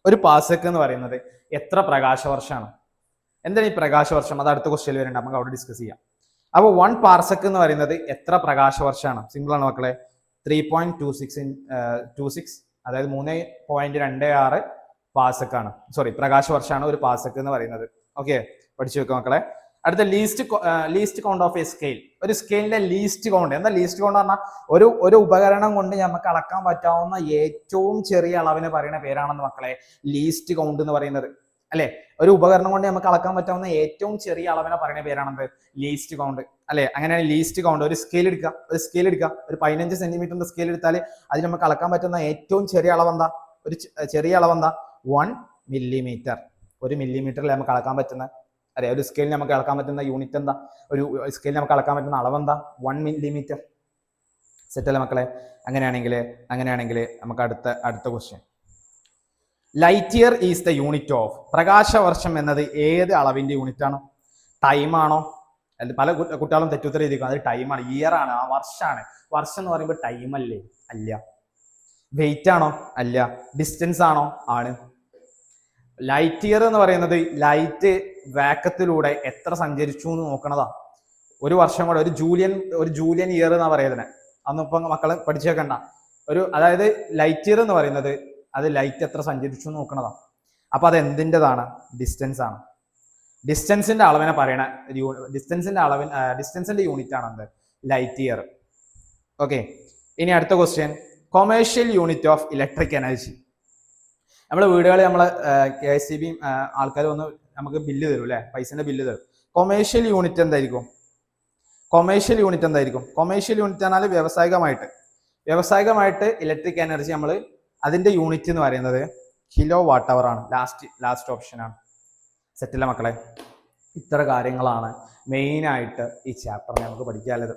ഒരു പാസക്ക് എന്ന് പറയുന്നത് എത്ര പ്രകാശവർഷമാണ്? എന്താണ് ഈ പ്രകാശവർഷം? അത് അടുത്ത ക്വസ്റ്റ്യൻ വരുന്നുണ്ട്, നമുക്ക് അവിടെ ഡിസ്കസ് ചെയ്യാം. അപ്പോൾ 1 പാർസക്ക് എന്ന് പറയുന്നത് എത്ര പ്രകാശവർഷമാണ്? സിമ്പിൾ ആണ് മക്കളെ, 3.26 അതായത് 3.26 പാസക്കാണ്, സോറി പ്രകാശവർഷമാണ് ഒരു പാസക്ക് എന്ന് പറയുന്നത്. ഓക്കെ, പഠിച്ചു വെക്കുക മക്കളെ. അടുത്ത least count of A scale. ഒരു സ്കെയിലിന്റെ ലീസ്റ്റ് കൗണ്ട്. എന്താ ലീസ്റ്റ് കൗണ്ട് പറഞ്ഞാൽ ഒരു ഉപകരണം കൊണ്ട് നമുക്ക് അളക്കാൻ പറ്റാവുന്ന ഏറ്റവും ചെറിയ അളവിന് പറയുന്ന പേരാണെന്ന് മക്കളെ ലീസ്റ്റ് കൗണ്ട് എന്ന് പറയുന്നത്. അല്ലെ, ഒരു ഉപകരണം കൊണ്ട് നമുക്ക് അളക്കാൻ പറ്റാവുന്ന ഏറ്റവും ചെറിയ അളവിനെ പറയുന്ന പേരാണെന്ത്? Least count. അല്ലെ, അങ്ങനെയാണ് ലീസ്റ്റ് കൗണ്ട്. ഒരു സ്കെയിൽ എടുക്കുക, ഒരു 15 സെന്റിമീറ്ററിന്റെ സ്കെയിൽ എടുത്താൽ അതിൽ നമുക്ക് അളക്കാൻ പറ്റുന്ന ഏറ്റവും ചെറിയ അളവെന്താ? ചെറിയ അളവെന്താ? 1 മില്ലിമീറ്റർ. 1 മില്ലിമീറ്ററിൽ നമുക്ക് അളക്കാൻ പറ്റുന്ന, അല്ലെ, ഒരു സ്കെയിൽ നമുക്ക് അളക്കാൻ പറ്റുന്ന യൂണിറ്റ് എന്താ? ഒരു സ്കെയിൽ നമുക്ക് അളക്കാൻ പറ്റുന്ന അളവെന്താ? 1 മില്ലിമീറ്റർ. സെറ്റല്ലേ മക്കളെ? അങ്ങനെയാണെങ്കിൽ നമുക്ക് അടുത്ത question. Light year is the unit of. പ്രകാശവർഷം എന്നത് ഏത് അളവിന്റെ യൂണിറ്റ് ആണ്? ടൈം ആണോ? പല കുട്ടികളും തെറ്റുത്തരം എഴുതിക്കും, അത് ടൈമാണ്, ഇയർ ആണ്, ആ വർഷമാണ്. വർഷം എന്ന് പറയുമ്പോൾ ടൈം അല്ലേ? അല്ല. വെയിറ്റ് ആണോ? അല്ല. ഡിസ്റ്റൻസ് ആണോ? ആണ്. ലൈറ്റ് ഇയർ എന്ന് പറയുന്നത് ലൈറ്റ് വാക്കത്തിലൂടെ എത്ര സഞ്ചരിച്ചു എന്ന് നോക്കണതാ. ഒരു വർഷം കൂടെ ഒരു ജൂലിയൻ ഇയർ എന്നാ പറയുന്നത്. അന്നിപ്പം മക്കളെ പഠിച്ചേക്കണ്ട. അതായത് ലൈറ്റ് ഇയർ എന്ന് പറയുന്നത് അത് ലൈറ്റ് എത്ര സഞ്ചരിച്ചു എന്ന് നോക്കണതാ. അപ്പൊ അത് എന്തിൻ്റെതാണ്? ഡിസ്റ്റൻസ് ആണ്. ഡിസ്റ്റൻസിന്റെ അളവിനെ പറയണ ഡിസ്റ്റൻസിന്റെ യൂണിറ്റ് ആണ് എന്ത്? Light year. ഓക്കെ, ഇനി അടുത്ത question. Commercial unit of electric energy. നമ്മളെ വീടുകളിൽ KSEB ആൾക്കാർ വന്ന് നമുക്ക് ബില്ല് തരും, അല്ലെ, പൈസന്റെ ബില്ല് തരും. കൊമേഴ്ഷ്യൽ യൂണിറ്റ് എന്തായിരിക്കും? കൊമേഴ്ഷ്യൽ യൂണിറ്റ് എന്നാൽ വ്യാവസായികമായിട്ട് ഇലക്ട്രിക് എനർജി അതിന്റെ യൂണിറ്റ് എന്ന് പറയുന്നത് കിലോ വാട്ട് അവർ ആണ്. ലാസ്റ്റ് ഓപ്ഷൻ ആണ്. സെറ്റില്ല മക്കളെ? ഇത്ര കാര്യങ്ങളാണ് മെയിൻ ആയിട്ട് ഈ ചാപ്റ്ററിൽ നമുക്ക് പഠിക്കാനുള്ളത്.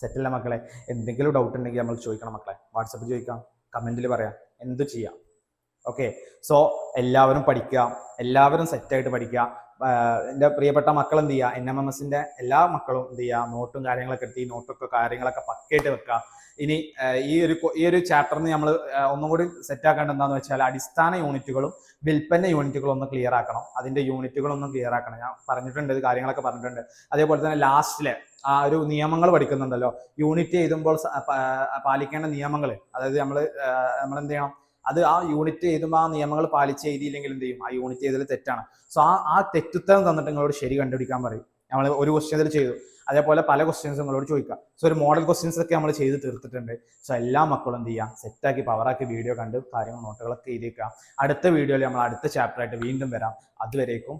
സെറ്റില്ല മക്കളെ? എന്തെങ്കിലും ഡൗട്ട് ഉണ്ടെങ്കിൽ നമ്മൾ ചോദിക്കണം മക്കളെ, വാട്സപ്പിൽ ചോദിക്കാം, കമന്റിൽ പറയാം, എന്ത് ചെയ്യാം. ഓക്കെ, സോ എല്ലാവരും പഠിക്കുക, എല്ലാവരും സെറ്റായിട്ട് പഠിക്കുക. എൻ്റെ പ്രിയപ്പെട്ട മക്കൾ എന്ത് ചെയ്യുക? NMMSന്റെ എല്ലാ മക്കളും എന്ത് ചെയ്യുക? നോട്ടും കാര്യങ്ങളൊക്കെ എടുത്ത് ഈ കാര്യങ്ങളൊക്കെ പക്കയായിട്ട് വെക്കുക. ഇനി ഈ ഒരു ചാപ്റ്ററിന് നമ്മൾ ഒന്നും കൂടി സെറ്റ് ആക്കേണ്ടത് എന്താണെന്ന് വെച്ചാൽ അടിസ്ഥാന യൂണിറ്റുകളും വിൽപ്പന യൂണിറ്റുകളും ഒന്ന് ക്ലിയർ ആക്കണം. അതിന്റെ യൂണിറ്റുകളൊന്നും ക്ലിയർ ആക്കണം. ഞാൻ പറഞ്ഞിട്ടുണ്ട്, ഇത് കാര്യങ്ങളൊക്കെ പറഞ്ഞിട്ടുണ്ട്. അതേപോലെ തന്നെ ലാസ്റ്റിലെ ആ ഒരു നിയമങ്ങൾ പഠിക്കുന്നുണ്ടല്ലോ, യൂണിറ്റ് എഴുതുമ്പോൾ പാലിക്കേണ്ട നിയമങ്ങൾ. അതായത് നമ്മൾ എന്ത് ചെയ്യണം? അത് ആ യൂണിറ്റ് എഴുതുമ്പോൾ ആ നിയമങ്ങൾ പാലിച്ച് എഴുതിയില്ലെങ്കിൽ എന്ത് ചെയ്യും? ആ യൂണിറ്റ് എഴുതൽ തെറ്റാണ്. സോ ആ തെറ്റുത്തരം തന്നിട്ട് നിങ്ങളോട് ശരി കണ്ടുപിടിക്കാൻ പറയും. നമ്മൾ ഒരു ക്വസ്റ്റ്യൻ ചെയ്തു, അതേപോലെ പല ക്വസ്റ്റ്യൻസ് നിങ്ങളോട് ചോദിക്കാം. സോ ഒരു മോഡൽ ക്വസ്റ്റ്യൻസ് ഒക്കെ നമ്മൾ ചെയ്ത് തീർത്തിട്ടുണ്ട്. സോ എല്ലാ മക്കളും എന്ത് ചെയ്യുക? സെറ്റാക്കി പവറാക്കി വീഡിയോ കണ്ട് കാര്യങ്ങൾ നോട്ടുകളൊക്കെ എഴുതിയേക്കുക. അടുത്ത വീഡിയോയിൽ നമ്മൾ അടുത്ത ചാപ്റ്റർ ആയിട്ട് വീണ്ടും വരാം. അതുവരേക്കും